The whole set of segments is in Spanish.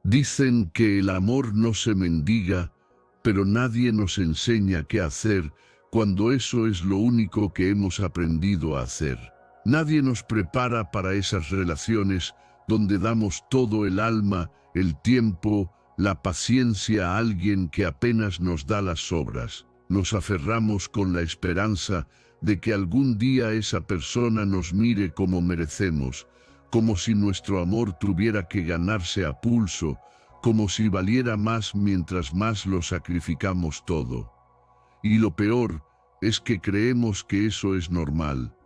Dicen que el amor no se mendiga, pero nadie nos enseña qué hacer cuando eso es lo único que hemos aprendido a hacer. Nadie nos prepara para esas relaciones donde damos todo el alma, el tiempo, la paciencia a alguien que apenas nos da las sobras. Nos aferramos con la esperanza de que algún día esa persona nos mire como merecemos, como si nuestro amor tuviera que ganarse a pulso, como si valiera más mientras más lo sacrificamos todo. Y lo peor es que creemos que eso es normal,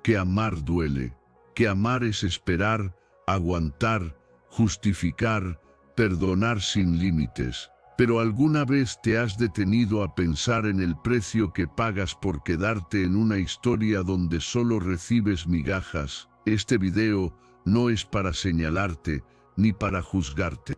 que amar duele, que amar es esperar, aguantar, justificar, perdonar sin límites. Pero ¿alguna vez te has detenido a pensar en el precio que pagas por quedarte en una historia donde solo recibes migajas? Este video no es para señalarte ni para juzgarte.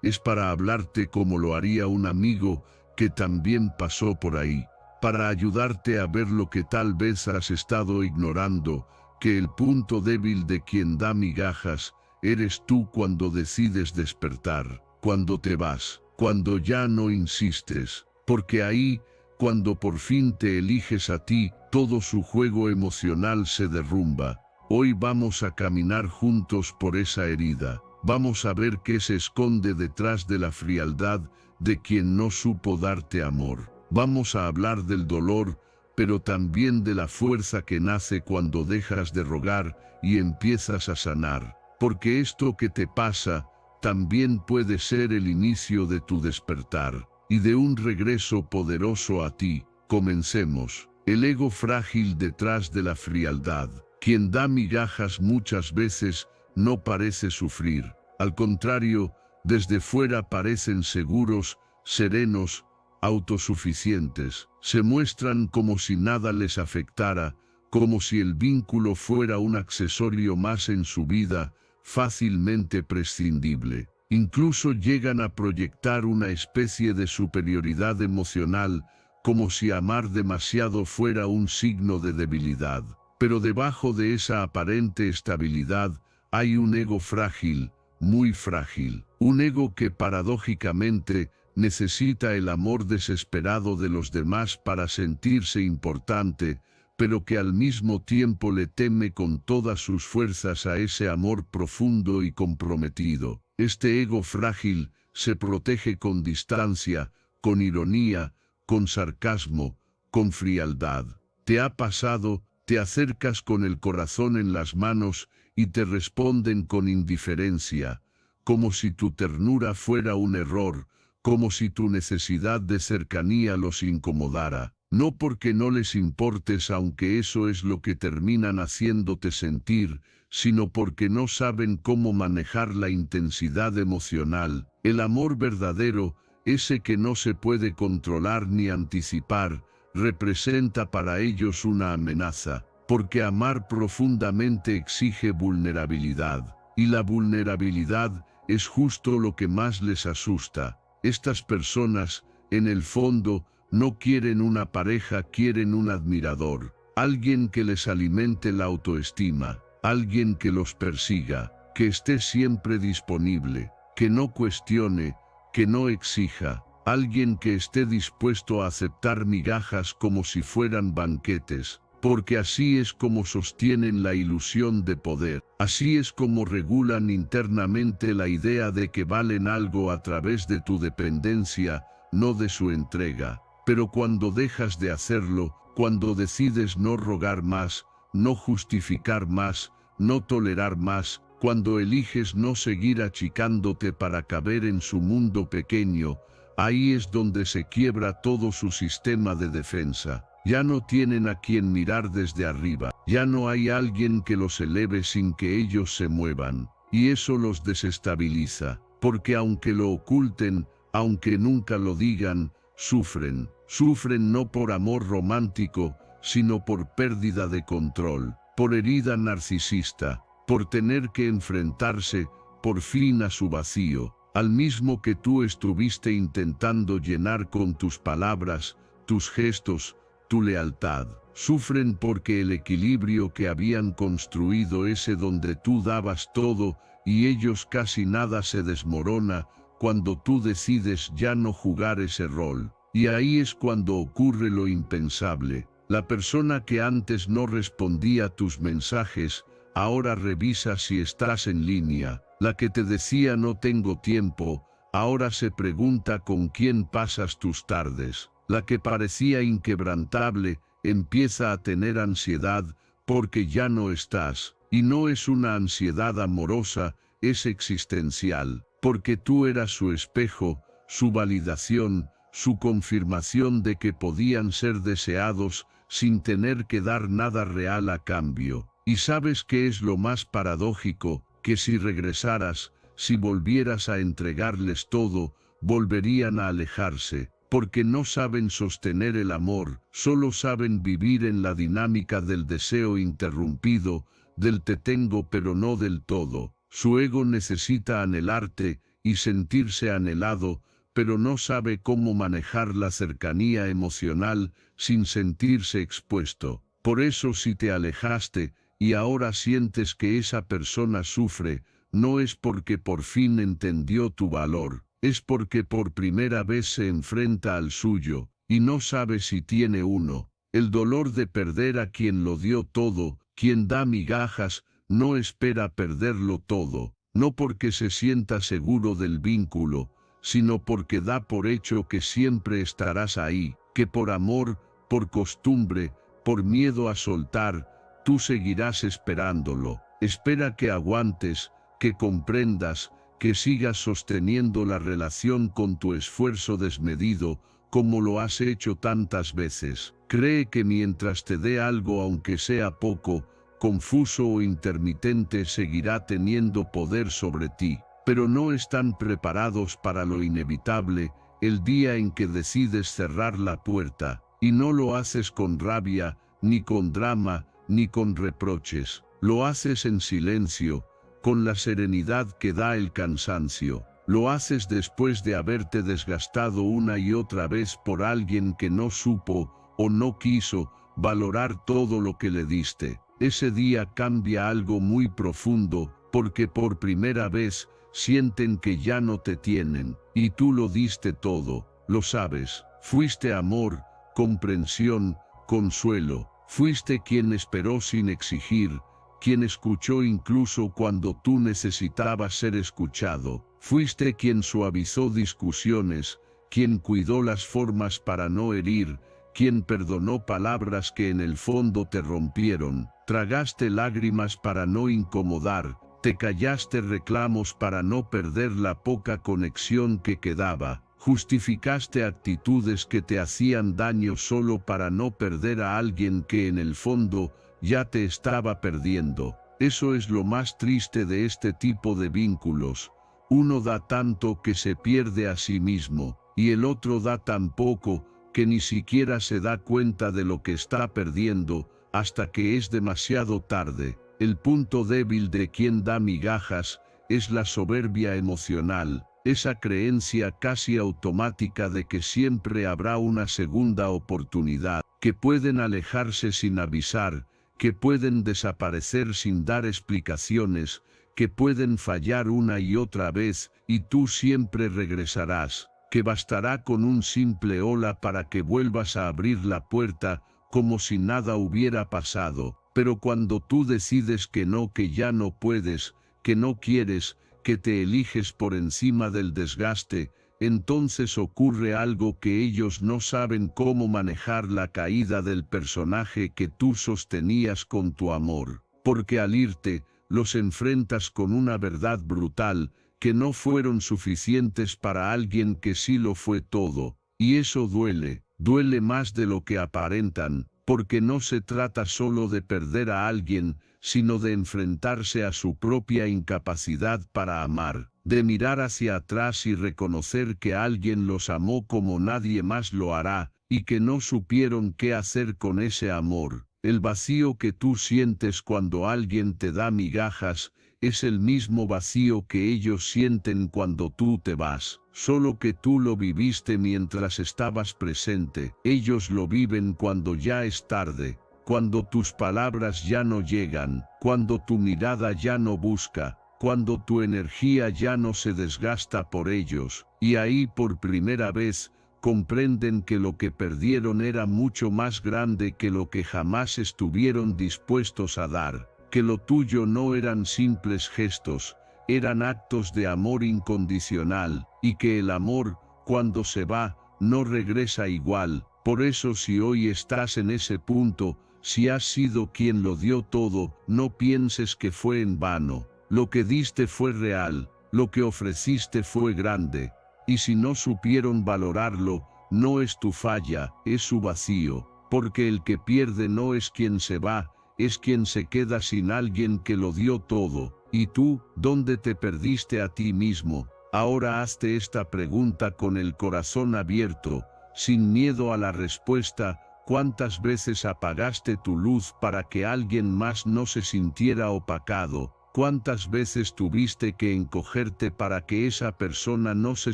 Es para hablarte como lo haría un amigo que también pasó por ahí, para ayudarte a ver lo que tal vez has estado ignorando, que el punto débil de quien da migajas eres tú cuando decides despertar, cuando te vas, cuando ya no insistes, porque ahí, cuando por fin te eliges a ti, todo su juego emocional se derrumba. Hoy vamos a caminar juntos por esa herida. Vamos a ver qué se esconde detrás de la frialdad de quien no supo darte amor. Vamos a hablar del dolor, pero también de la fuerza que nace cuando dejas de rogar y empiezas a sanar. Porque esto que te pasa también puede ser el inicio de tu despertar y de un regreso poderoso a ti. Comencemos. El ego frágil detrás de la frialdad. Quien da migajas muchas veces no parece sufrir. Al contrario, desde fuera parecen seguros, serenos, autosuficientes. Se muestran como si nada les afectara, como si el vínculo fuera un accesorio más en su vida, fácilmente prescindible. Incluso llegan a proyectar una especie de superioridad emocional, como si amar demasiado fuera un signo de debilidad. Pero debajo de esa aparente estabilidad hay un ego frágil, muy frágil. Un ego que paradójicamente necesita el amor desesperado de los demás para sentirse importante, pero que al mismo tiempo le teme con todas sus fuerzas a ese amor profundo y comprometido. Este ego frágil se protege con distancia, con ironía, con sarcasmo, con frialdad. ¿Te ha pasado? Te acercas con el corazón en las manos y te responden con indiferencia, como si tu ternura fuera un error, como si tu necesidad de cercanía los incomodara. No porque no les importes, aunque eso es lo que terminan haciéndote sentir, sino porque no saben cómo manejar la intensidad emocional. El amor verdadero, ese que no se puede controlar ni anticipar, representa para ellos una amenaza, porque amar profundamente exige vulnerabilidad, y la vulnerabilidad es justo lo que más les asusta. Estas personas, en el fondo, no quieren una pareja, quieren un admirador, alguien que les alimente la autoestima, alguien que los persiga, que esté siempre disponible, que no cuestione, que no exija, alguien que esté dispuesto a aceptar migajas como si fueran banquetes, porque así es como sostienen la ilusión de poder, así es como regulan internamente la idea de que valen algo a través de tu dependencia, no de su entrega. Pero cuando dejas de hacerlo, cuando decides no rogar más, no justificar más, no tolerar más, cuando eliges no seguir achicándote para caber en su mundo pequeño, ahí es donde se quiebra todo su sistema de defensa. Ya no tienen a quien mirar desde arriba, ya no hay alguien que los eleve sin que ellos se muevan, y eso los desestabiliza, porque aunque lo oculten, aunque nunca lo digan, sufren. Sufren no por amor romántico, sino por pérdida de control, por herida narcisista, por tener que enfrentarse, por fin, a su vacío, al mismo que tú estuviste intentando llenar con tus palabras, tus gestos, tu lealtad. Sufren porque el equilibrio que habían construido, ese donde tú dabas todo y ellos casi nada se desmorona cuando tú decides ya no jugar ese rol. Y ahí es cuando ocurre lo impensable. La persona que antes no respondía a tus mensajes, ahora revisa si estás en línea. La que te decía no tengo tiempo, ahora se pregunta con quién pasas tus tardes. La que parecía inquebrantable, empieza a tener ansiedad porque ya no estás. Y no es una ansiedad amorosa, es existencial, porque tú eras su espejo, su validación, su confirmación de que podían ser deseados sin tener que dar nada real a cambio. Y sabes qué es lo más paradójico, que si regresaras, si volvieras a entregarles todo, volverían a alejarse, porque no saben sostener el amor, solo saben vivir en la dinámica del deseo interrumpido, del te tengo pero no del todo. Su ego necesita anhelarte y sentirse anhelado, pero no sabe cómo manejar la cercanía emocional sin sentirse expuesto. Por eso si te alejaste y ahora sientes que esa persona sufre, no es porque por fin entendió tu valor, es porque por primera vez se enfrenta al suyo, y no sabe si tiene uno. El dolor de perder a quien lo dio todo, quien da migajas, no espera perderlo todo, no porque se sienta seguro del vínculo, sino porque da por hecho que siempre estarás ahí, que por amor, por costumbre, por miedo a soltar, tú seguirás esperándolo. Espera que aguantes, que comprendas, que sigas sosteniendo la relación con tu esfuerzo desmedido, como lo has hecho tantas veces. Cree que mientras te dé algo aunque sea poco, confuso o intermitente seguirá teniendo poder sobre ti. Pero no están preparados para lo inevitable, el día en que decides cerrar la puerta, y no lo haces con rabia, ni con drama, ni con reproches. Lo haces en silencio, con la serenidad que da el cansancio. Lo haces después de haberte desgastado una y otra vez por alguien que no supo o no quiso valorar todo lo que le diste. Ese día cambia algo muy profundo, porque por primera vez sienten que ya no te tienen, y tú lo diste todo, lo sabes. Fuiste amor, comprensión, consuelo. Fuiste quien esperó sin exigir, quien escuchó incluso cuando tú necesitabas ser escuchado. Fuiste quien suavizó discusiones, quien cuidó las formas para no herir, quien perdonó palabras que en el fondo te rompieron. Tragaste lágrimas para no incomodar, te callaste reclamos para no perder la poca conexión que quedaba. Justificaste actitudes que te hacían daño solo para no perder a alguien que en el fondo ya te estaba perdiendo. Eso es lo más triste de este tipo de vínculos. Uno da tanto que se pierde a sí mismo, y el otro da tan poco que ni siquiera se da cuenta de lo que está perdiendo hasta que es demasiado tarde. El punto débil de quien da migajas es la soberbia emocional. Esa creencia casi automática de que siempre habrá una segunda oportunidad, que pueden alejarse sin avisar, que pueden desaparecer sin dar explicaciones, que pueden fallar una y otra vez y tú siempre regresarás, que bastará con un simple hola para que vuelvas a abrir la puerta como si nada hubiera pasado. Pero cuando tú decides que no, que ya no puedes, que no quieres, que te eliges por encima del desgaste, entonces ocurre algo que ellos no saben cómo manejar: la caída del personaje que tú sostenías con tu amor. Porque al irte, los enfrentas con una verdad brutal, que no fueron suficientes para alguien que sí lo fue todo. Y eso duele, duele más de lo que aparentan, porque no se trata solo de perder a alguien, sino de enfrentarse a su propia incapacidad para amar, de mirar hacia atrás y reconocer que alguien los amó como nadie más lo hará, y que no supieron qué hacer con ese amor. El vacío que tú sientes cuando alguien te da migajas es el mismo vacío que ellos sienten cuando tú te vas, solo que tú lo viviste mientras estabas presente. Ellos lo viven cuando ya es tarde, cuando tus palabras ya no llegan, cuando tu mirada ya no busca, cuando tu energía ya no se desgasta por ellos, y ahí por primera vez comprenden que lo que perdieron era mucho más grande que lo que jamás estuvieron dispuestos a dar, que lo tuyo no eran simples gestos, eran actos de amor incondicional, y que el amor, cuando se va, no regresa igual. Por eso si hoy estás en ese punto, si has sido quien lo dio todo, no pienses que fue en vano. Lo que diste fue real, lo que ofreciste fue grande. Y si no supieron valorarlo, no es tu falla, es su vacío. Porque el que pierde no es quien se va, es quien se queda sin alguien que lo dio todo. ¿Y tú, dónde te perdiste a ti mismo? Ahora hazte esta pregunta con el corazón abierto, sin miedo a la respuesta. ¿Cuántas veces apagaste tu luz para que alguien más no se sintiera opacado? ¿Cuántas veces tuviste que encogerte para que esa persona no se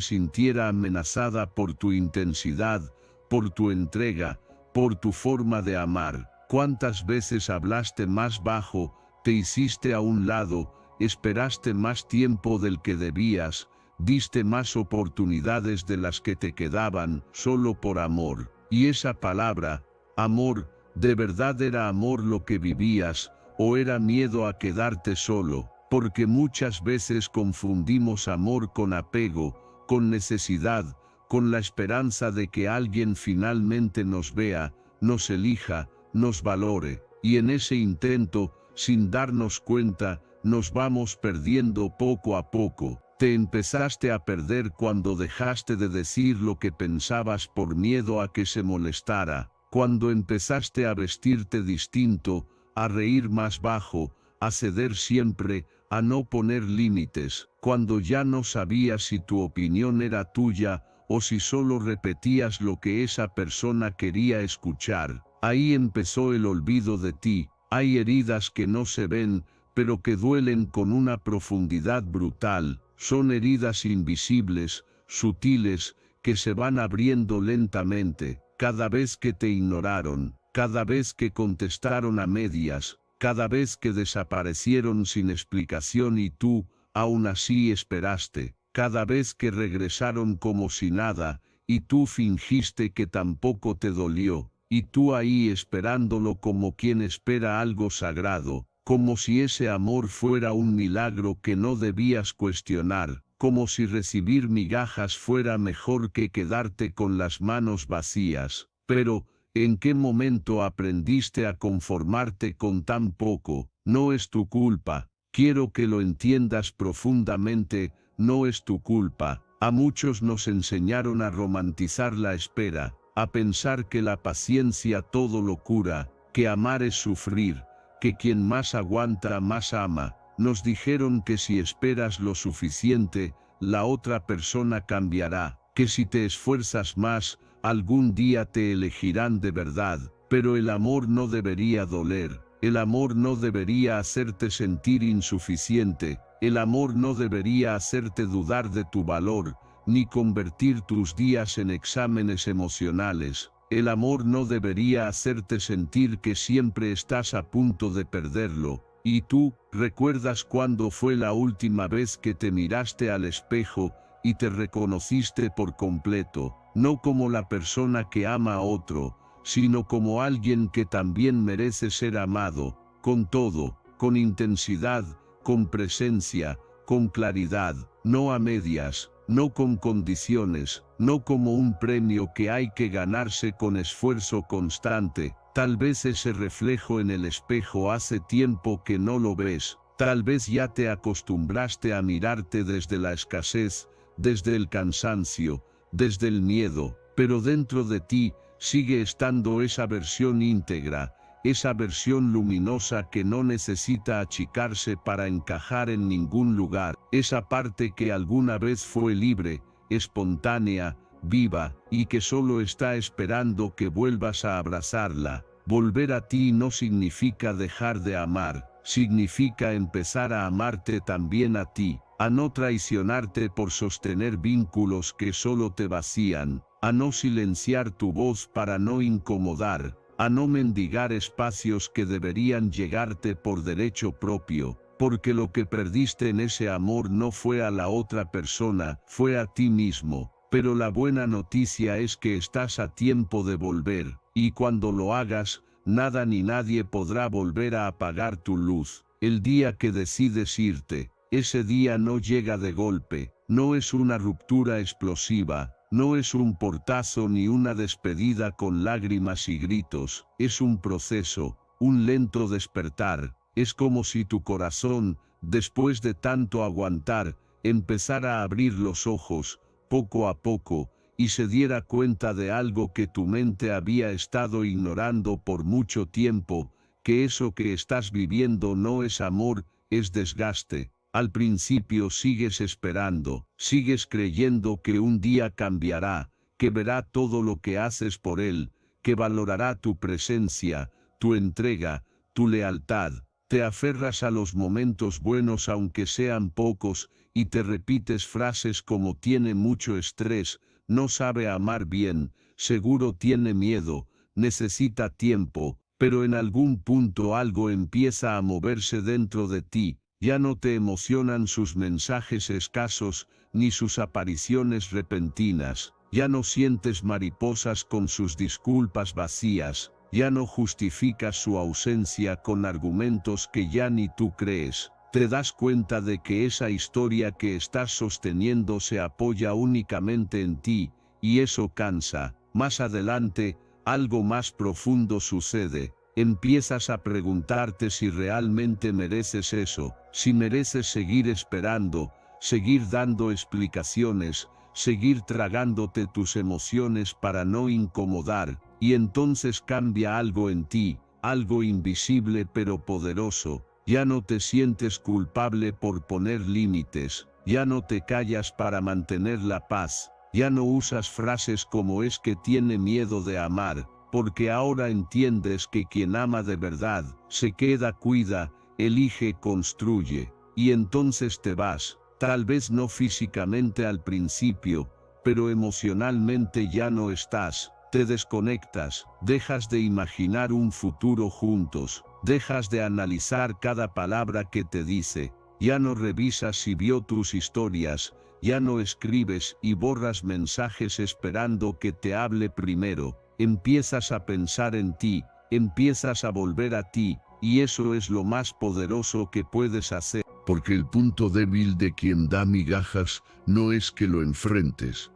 sintiera amenazada por tu intensidad, por tu entrega, por tu forma de amar? ¿Cuántas veces hablaste más bajo, te hiciste a un lado, esperaste más tiempo del que debías, diste más oportunidades de las que te quedaban, solo por amor? Y esa palabra, amor, ¿de verdad era amor lo que vivías, o era miedo a quedarte solo? Porque muchas veces confundimos amor con apego, con necesidad, con la esperanza de que alguien finalmente nos vea, nos elija, nos valore, y en ese intento, sin darnos cuenta, nos vamos perdiendo poco a poco. Te empezaste a perder cuando dejaste de decir lo que pensabas por miedo a que se molestara, cuando empezaste a vestirte distinto, a reír más bajo, a ceder siempre, a no poner límites, cuando ya no sabías si tu opinión era tuya o si solo repetías lo que esa persona quería escuchar. Ahí empezó el olvido de ti. Hay heridas que no se ven, pero que duelen con una profundidad brutal. Son heridas invisibles, sutiles, que se van abriendo lentamente, cada vez que te ignoraron, cada vez que contestaron a medias, cada vez que desaparecieron sin explicación y tú, aún así esperaste, cada vez que regresaron como si nada, y tú fingiste que tampoco te dolió, y tú ahí esperándolo como quien espera algo sagrado, como si ese amor fuera un milagro que no debías cuestionar, como si recibir migajas fuera mejor que quedarte con las manos vacías. Pero, ¿en qué momento aprendiste a conformarte con tan poco? No es tu culpa. Quiero que lo entiendas profundamente, no es tu culpa. A muchos nos enseñaron a romantizar la espera, a pensar que la paciencia todo lo cura, que amar es sufrir, que quien más aguanta más ama. Nos dijeron que si esperas lo suficiente, la otra persona cambiará, que si te esfuerzas más, algún día te elegirán de verdad. Pero el amor no debería doler, el amor no debería hacerte sentir insuficiente, el amor no debería hacerte dudar de tu valor, ni convertir tus días en exámenes emocionales. El amor no debería hacerte sentir que siempre estás a punto de perderlo. ¿Y tú, recuerdas cuándo fue la última vez que te miraste al espejo y te reconociste por completo, no como la persona que ama a otro, sino como alguien que también merece ser amado, con todo, con intensidad, con presencia, con claridad, no a medias, no con condiciones, no como un premio que hay que ganarse con esfuerzo constante? Tal vez ese reflejo en el espejo hace tiempo que no lo ves, tal vez ya te acostumbraste a mirarte desde la escasez, desde el cansancio, desde el miedo, pero dentro de ti sigue estando esa versión íntegra, esa versión luminosa que no necesita achicarse para encajar en ningún lugar, esa parte que alguna vez fue libre, espontánea, viva, y que solo está esperando que vuelvas a abrazarla. Volver a ti no significa dejar de amar, significa empezar a amarte también a ti, a no traicionarte por sostener vínculos que solo te vacían, a no silenciar tu voz para no incomodar, a no mendigar espacios que deberían llegarte por derecho propio. porque lo que perdiste en ese amor no fue a la otra persona, fue a ti mismo. Pero la buena noticia es que estás a tiempo de volver, y cuando lo hagas, nada ni nadie podrá volver a apagar tu luz. El día que decides irte, ese día no llega de golpe, no es una ruptura explosiva, no es un portazo ni una despedida con lágrimas y gritos, es un proceso, un lento despertar. Es como si tu corazón, después de tanto aguantar, empezara a abrir los ojos, poco a poco, y se diera cuenta de algo que tu mente había estado ignorando por mucho tiempo, que eso que estás viviendo no es amor, es desgaste. Al principio sigues esperando, sigues creyendo que un día cambiará, que verá todo lo que haces por él, que valorará tu presencia, tu entrega, tu lealtad. Te aferras a los momentos buenos aunque sean pocos, y te repites frases como tiene mucho estrés, no sabe amar bien, seguro tiene miedo, necesita tiempo, pero en algún punto algo empieza a moverse dentro de ti, ya no te emocionan sus mensajes escasos, ni sus apariciones repentinas, ya no sientes mariposas con sus disculpas vacías, ya no justificas su ausencia con argumentos que ya ni tú crees. Te das cuenta de que esa historia que estás sosteniendo se apoya únicamente en ti, y eso cansa. Más adelante, algo más profundo sucede. Empiezas a preguntarte si realmente mereces eso, si mereces seguir esperando, seguir dando explicaciones, seguir tragándote tus emociones para no incomodar, y entonces cambia algo en ti, algo invisible pero poderoso. Ya no te sientes culpable por poner límites, ya no te callas para mantener la paz, ya no usas frases como es que tiene miedo de amar, porque ahora entiendes que quien ama de verdad, se queda, cuida, elige, construye, y entonces te vas, tal vez no físicamente al principio, pero emocionalmente ya no estás. Te desconectas, dejas de imaginar un futuro juntos, dejas de analizar cada palabra que te dice, ya no revisas si vio tus historias, ya no escribes y borras mensajes esperando que te hable primero, empiezas a pensar en ti, empiezas a volver a ti, y eso es lo más poderoso que puedes hacer. Porque el punto débil de quien da migajas no es que lo enfrentes,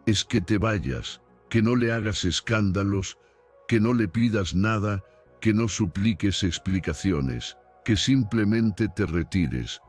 es que te vayas. Que no le hagas escándalos, que no le pidas nada, que no supliques explicaciones, que simplemente te retires,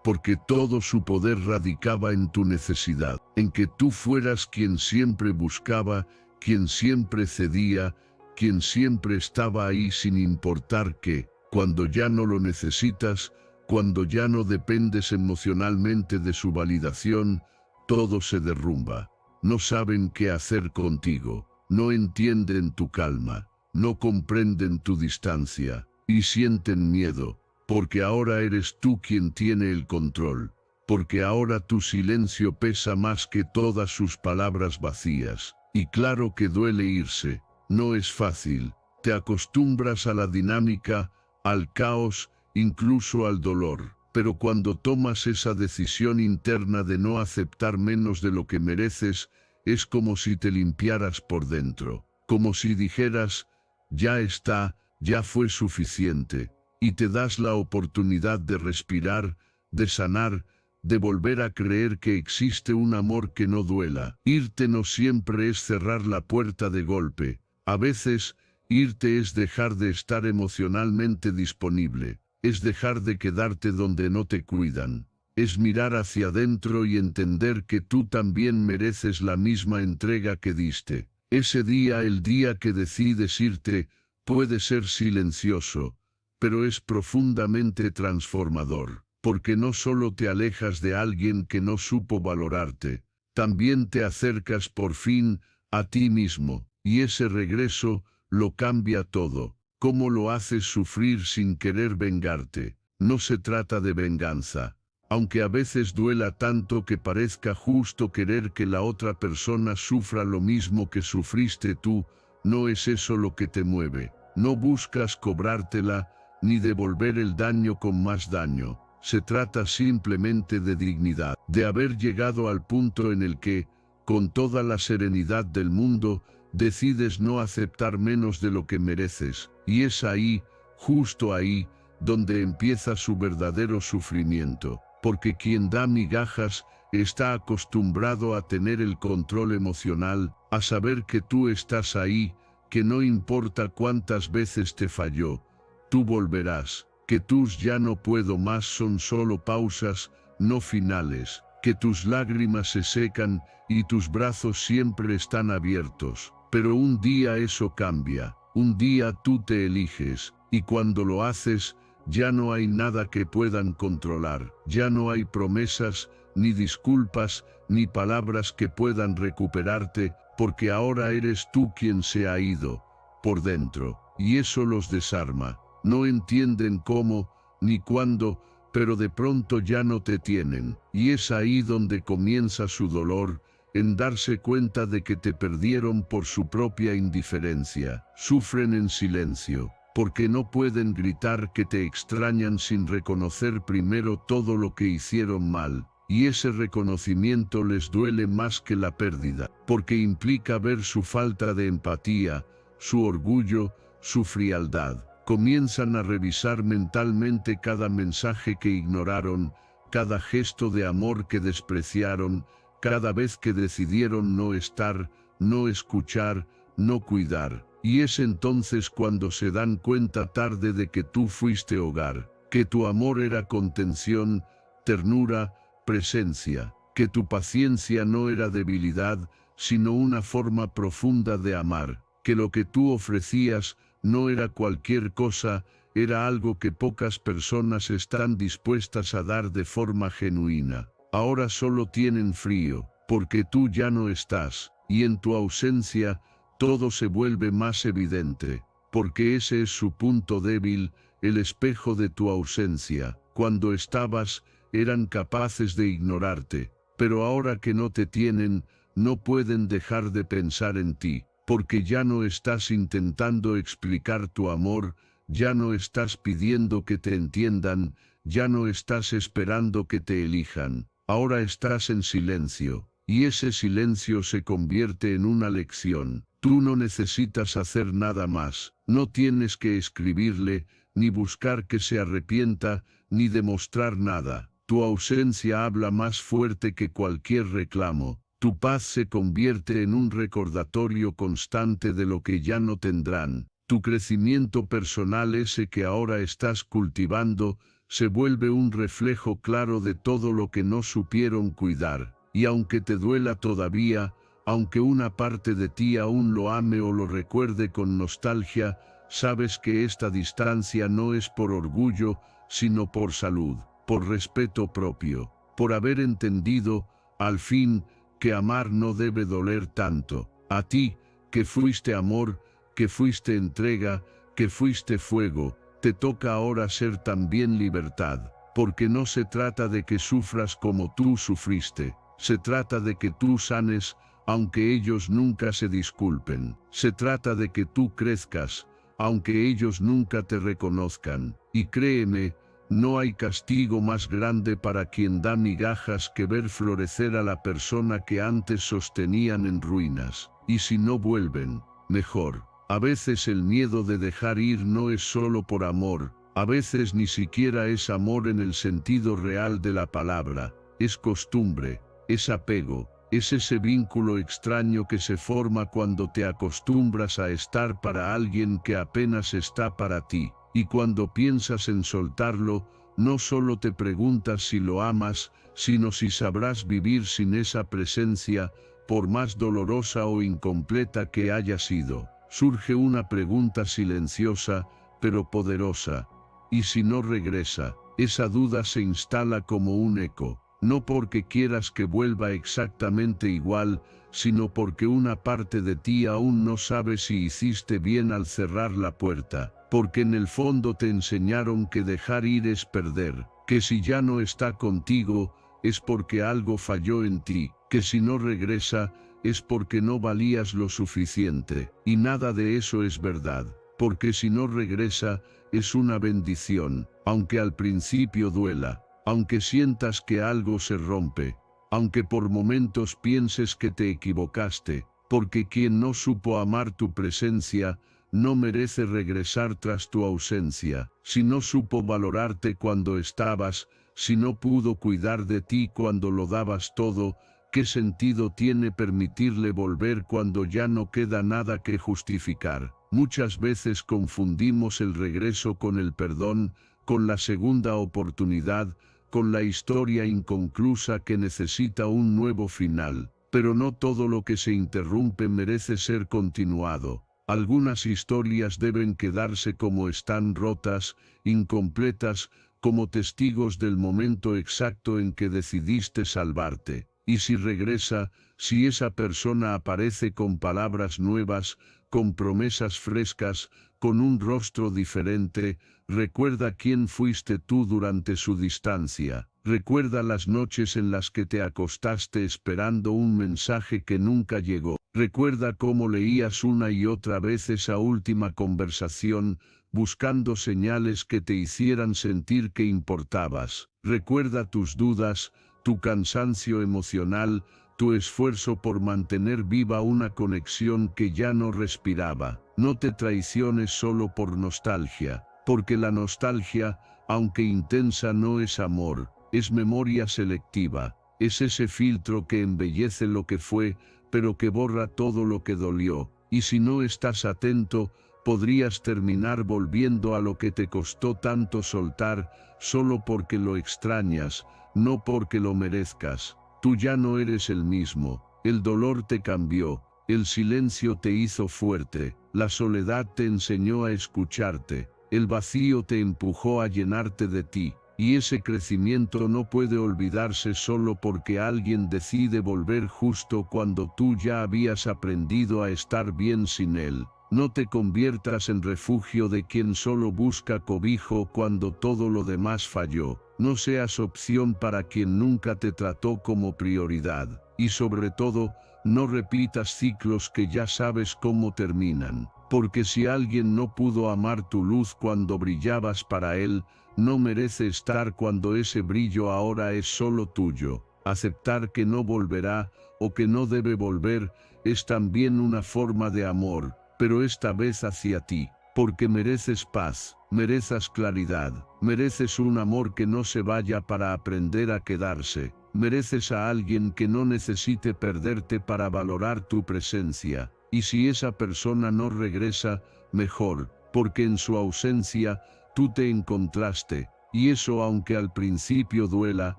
porque todo su poder radicaba en tu necesidad, en que tú fueras quien siempre buscaba, quien siempre cedía, quien siempre estaba ahí sin importar qué. Cuando ya no lo necesitas, cuando ya no dependes emocionalmente de su validación, todo se derrumba. No saben qué hacer contigo, no entienden tu calma, no comprenden tu distancia, y sienten miedo, porque ahora eres tú quien tiene el control, porque ahora tu silencio pesa más que todas sus palabras vacías, y claro que duele irse, no es fácil, te acostumbras a la dinámica, al caos, incluso al dolor. Pero cuando tomas esa decisión interna de no aceptar menos de lo que mereces, es como si te limpiaras por dentro, como si dijeras, ya está, ya fue suficiente, y te das la oportunidad de respirar, de sanar, de volver a creer que existe un amor que no duela. Irte no siempre es cerrar la puerta de golpe, a veces, irte es dejar de estar emocionalmente disponible. Es dejar de quedarte donde no te cuidan, es mirar hacia adentro y entender que tú también mereces la misma entrega que diste. Ese día, el día que decides irte, puede ser silencioso, pero es profundamente transformador, porque no solo te alejas de alguien que no supo valorarte, también te acercas por fin a ti mismo, y ese regreso lo cambia todo. ¿Cómo lo haces sufrir sin querer vengarte? No se trata de venganza. Aunque a veces duela tanto que parezca justo querer que la otra persona sufra lo mismo que sufriste tú, no es eso lo que te mueve. No buscas cobrártela, ni devolver el daño con más daño. se trata simplemente de dignidad, de haber llegado al punto en el que, con toda la serenidad del mundo, decides no aceptar menos de lo que mereces, y es ahí, justo ahí, donde empieza su verdadero sufrimiento, porque quien da migajas está acostumbrado a tener el control emocional, a saber que tú estás ahí, que no importa cuántas veces te falló, tú volverás, que tus ya no puedo más son solo pausas, no finales, que tus lágrimas se secan y tus brazos siempre están abiertos. Pero un día eso cambia, un día tú te eliges, y cuando lo haces, ya no hay nada que puedan controlar, ya no hay promesas, ni disculpas, ni palabras que puedan recuperarte, porque ahora eres tú quien se ha ido, por dentro, y eso los desarma. No entienden cómo, ni cuándo, pero de pronto ya no te tienen, y es ahí donde comienza su dolor, en darse cuenta de que te perdieron por su propia indiferencia. Sufren en silencio, porque no pueden gritar que te extrañan sin reconocer primero todo lo que hicieron mal, y ese reconocimiento les duele más que la pérdida, porque implica ver su falta de empatía, su orgullo, su frialdad. Comienzan a revisar mentalmente cada mensaje que ignoraron, cada gesto de amor que despreciaron, cada vez que decidieron no estar, no escuchar, no cuidar. Y es entonces cuando se dan cuenta tarde de que tú fuiste hogar, que tu amor era contención, ternura, presencia, que tu paciencia no era debilidad, sino una forma profunda de amar, que lo que tú ofrecías no era cualquier cosa, era algo que pocas personas están dispuestas a dar de forma genuina. Ahora solo tienen frío, porque tú ya no estás, y en tu ausencia, todo se vuelve más evidente, porque ese es su punto débil, el espejo de tu ausencia. Cuando estabas, eran capaces de ignorarte, pero ahora que no te tienen, no pueden dejar de pensar en ti, porque ya no estás intentando explicar tu amor, ya no estás pidiendo que te entiendan, ya no estás esperando que te elijan. Ahora estás en silencio, y ese silencio se convierte en una lección. Tú no necesitas hacer nada más, no tienes que escribirle, ni buscar que se arrepienta, ni demostrar nada. Tu ausencia habla más fuerte que cualquier reclamo. Tu paz se convierte en un recordatorio constante de lo que ya no tendrán. Tu crecimiento personal, ese que ahora estás cultivando, se vuelve un reflejo claro de todo lo que no supieron cuidar. Y aunque te duela todavía, aunque una parte de ti aún lo ame o lo recuerde con nostalgia, sabes que esta distancia no es por orgullo, sino por salud, por respeto propio, por haber entendido, al fin, que amar no debe doler tanto. A ti, que fuiste amor, que fuiste entrega, que fuiste fuego, te toca ahora ser también libertad, porque no se trata de que sufras como tú sufriste, se trata de que tú sanes, aunque ellos nunca se disculpen, se trata de que tú crezcas, aunque ellos nunca te reconozcan, y créeme, no hay castigo más grande para quien da migajas que ver florecer a la persona que antes sostenían en ruinas. Y si no vuelven, mejor. A veces el miedo de dejar ir no es solo por amor, a veces ni siquiera es amor en el sentido real de la palabra, es costumbre, es apego, es ese vínculo extraño que se forma cuando te acostumbras a estar para alguien que apenas está para ti. Y cuando piensas en soltarlo, no solo te preguntas si lo amas, sino si sabrás vivir sin esa presencia, por más dolorosa o incompleta que haya sido. Surge una pregunta silenciosa, pero poderosa. ¿Y si no regresa? Esa duda se instala como un eco, no porque quieras que vuelva exactamente igual, sino porque una parte de ti aún no sabe si hiciste bien al cerrar la puerta. Porque en el fondo te enseñaron que dejar ir es perder, que si ya no está contigo, es porque algo falló en ti, que si no regresa, es porque no valías lo suficiente, y nada de eso es verdad, porque si no regresa, es una bendición, aunque al principio duela, aunque sientas que algo se rompe, aunque por momentos pienses que te equivocaste, porque quien no supo amar tu presencia, no merece regresar tras tu ausencia. Si no supo valorarte cuando estabas, si no pudo cuidar de ti cuando lo dabas todo, ¿qué sentido tiene permitirle volver cuando ya no queda nada que justificar? Muchas veces confundimos el regreso con el perdón, con la segunda oportunidad, con la historia inconclusa que necesita un nuevo final. Pero no todo lo que se interrumpe merece ser continuado. Algunas historias deben quedarse como están, rotas, incompletas, como testigos del momento exacto en que decidiste salvarte. Y si regresa, si esa persona aparece con palabras nuevas, con promesas frescas, con un rostro diferente, recuerda quién fuiste tú durante su distancia. Recuerda las noches en las que te acostaste esperando un mensaje que nunca llegó. Recuerda cómo leías una y otra vez esa última conversación, buscando señales que te hicieran sentir que importabas. Recuerda tus dudas, tu cansancio emocional, tu esfuerzo por mantener viva una conexión que ya no respiraba. No te traiciones solo por nostalgia, porque la nostalgia, aunque intensa, no es amor, es memoria selectiva, es ese filtro que embellece lo que fue, pero que borra todo lo que dolió, y si no estás atento, podrías terminar volviendo a lo que te costó tanto soltar, solo porque lo extrañas, no porque lo merezcas. Tú ya no eres el mismo, el dolor te cambió, el silencio te hizo fuerte, la soledad te enseñó a escucharte, el vacío te empujó a llenarte de ti, y ese crecimiento no puede olvidarse solo porque alguien decide volver justo cuando tú ya habías aprendido a estar bien sin él. No te conviertas en refugio de quien solo busca cobijo cuando todo lo demás falló. No seas opción para quien nunca te trató como prioridad. Y sobre todo, no repitas ciclos que ya sabes cómo terminan. Porque si alguien no pudo amar tu luz cuando brillabas para él, no merece estar cuando ese brillo ahora es solo tuyo. Aceptar que no volverá, o que no debe volver, es también una forma de amor, pero esta vez hacia ti, porque mereces paz, mereces claridad, mereces un amor que no se vaya para aprender a quedarse, mereces a alguien que no necesite perderte para valorar tu presencia, y si esa persona no regresa, mejor, porque en su ausencia, tú te encontraste, y eso aunque al principio duela,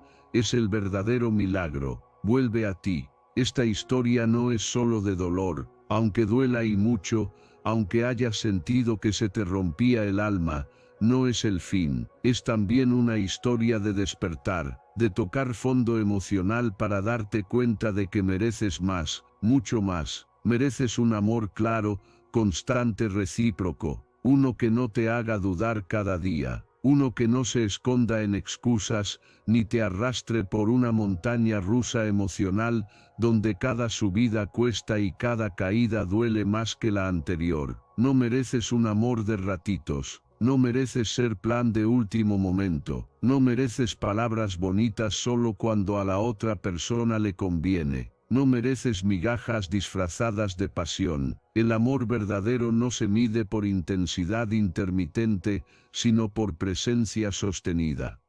es el verdadero milagro. Vuelve a ti. Esta historia no es solo de dolor, aunque duela y mucho, aunque hayas sentido que se te rompía el alma, no es el fin. Es también una historia de despertar, de tocar fondo emocional para darte cuenta de que mereces más, mucho más. Mereces un amor claro, constante, recíproco. Uno que no te haga dudar cada día, uno que no se esconda en excusas, ni te arrastre por una montaña rusa emocional, donde cada subida cuesta y cada caída duele más que la anterior. No mereces un amor de ratitos, no mereces ser plan de último momento, no mereces palabras bonitas solo cuando a la otra persona le conviene. No mereces migajas disfrazadas de pasión. El amor verdadero no se mide por intensidad intermitente, sino por presencia sostenida.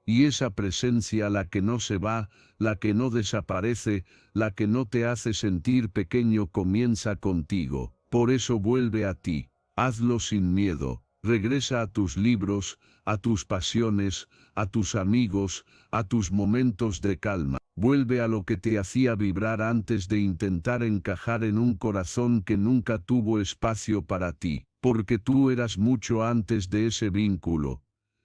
Y esa presencia, la que no se va, la que no desaparece, la que no te hace sentir pequeño, comienza contigo. Por eso vuelve a ti. Hazlo sin miedo. Regresa a tus libros, a tus pasiones, a tus amigos, a tus momentos de calma. Vuelve a lo que te hacía vibrar antes de intentar encajar en un corazón que nunca tuvo espacio para ti, porque tú eras mucho antes de ese vínculo,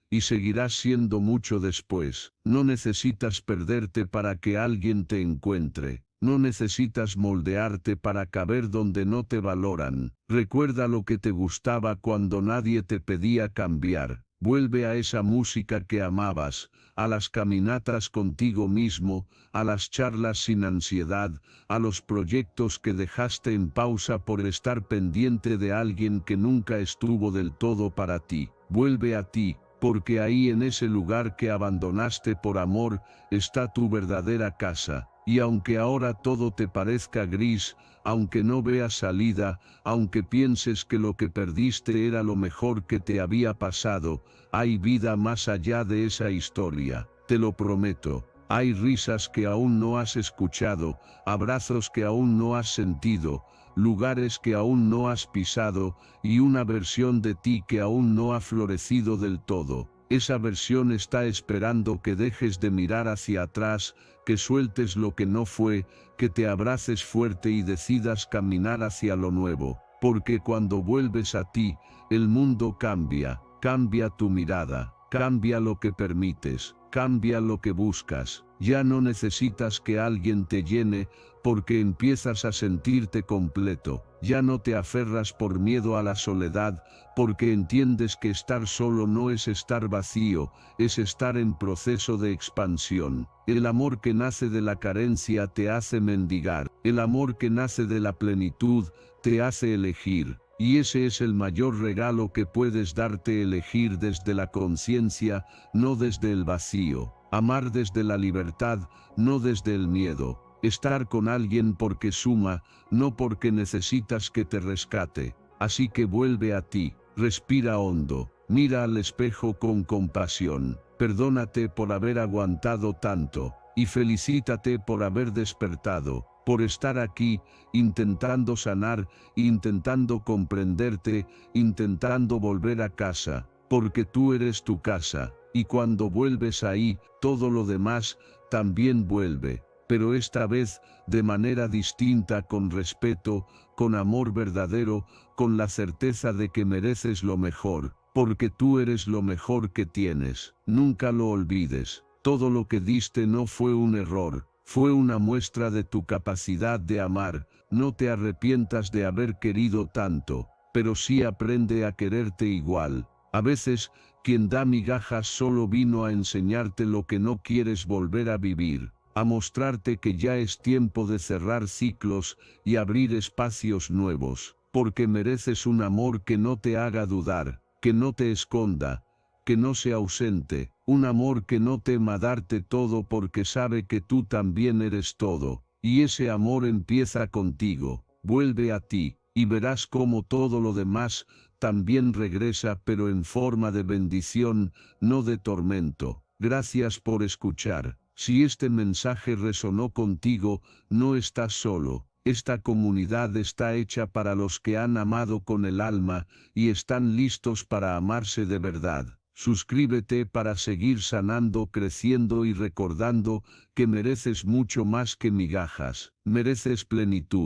y seguirás siendo mucho después. No necesitas perderte para que alguien te encuentre. No necesitas moldearte para caber donde no te valoran. Recuerda lo que te gustaba cuando nadie te pedía cambiar. Vuelve a esa música que amabas, a las caminatas contigo mismo, a las charlas sin ansiedad, a los proyectos que dejaste en pausa por estar pendiente de alguien que nunca estuvo del todo para ti. Vuelve a ti, porque ahí en ese lugar que abandonaste por amor, está tu verdadera casa. Y aunque ahora todo te parezca gris, aunque no veas salida, aunque pienses que lo que perdiste era lo mejor que te había pasado, hay vida más allá de esa historia, te lo prometo. Hay risas que aún no has escuchado, abrazos que aún no has sentido, lugares que aún no has pisado, y una versión de ti que aún no ha florecido del todo. Esa versión está esperando que dejes de mirar hacia atrás, que sueltes lo que no fue, que te abraces fuerte y decidas caminar hacia lo nuevo, porque cuando vuelves a ti, el mundo cambia, cambia tu mirada, cambia lo que permites, cambia lo que buscas. Ya no necesitas que alguien te llene, porque empiezas a sentirte completo. Ya no te aferras por miedo a la soledad, porque entiendes que estar solo no es estar vacío, es estar en proceso de expansión. El amor que nace de la carencia te hace mendigar. El amor que nace de la plenitud te hace elegir. Y ese es el mayor regalo que puedes darte, elegir desde la conciencia, no desde el vacío. Amar desde la libertad, no desde el miedo. Estar con alguien porque suma, no porque necesitas que te rescate. Así que vuelve a ti, respira hondo, mira al espejo con compasión. Perdónate por haber aguantado tanto, y felicítate por haber despertado, por estar aquí, intentando sanar, intentando comprenderte, intentando volver a casa, porque tú eres tu casa, y cuando vuelves ahí, todo lo demás también vuelve, pero esta vez de manera distinta, con respeto, con amor verdadero, con la certeza de que mereces lo mejor, porque tú eres lo mejor que tienes. Nunca lo olvides, todo lo que diste no fue un error. Fue una muestra de tu capacidad de amar. No te arrepientas de haber querido tanto, pero sí aprende a quererte igual. A veces, quien da migajas solo vino a enseñarte lo que no quieres volver a vivir, a mostrarte que ya es tiempo de cerrar ciclos y abrir espacios nuevos, porque mereces un amor que no te haga dudar, que no te esconda, que no sea ausente, un amor que no tema darte todo porque sabe que tú también eres todo, y ese amor empieza contigo. Vuelve a ti, y verás cómo todo lo demás también regresa, pero en forma de bendición, no de tormento. Gracias por escuchar. Si este mensaje resonó contigo, no estás solo. Esta comunidad está hecha para los que han amado con el alma y están listos para amarse de verdad. Suscríbete para seguir sanando, creciendo y recordando que mereces mucho más que migajas. Mereces plenitud.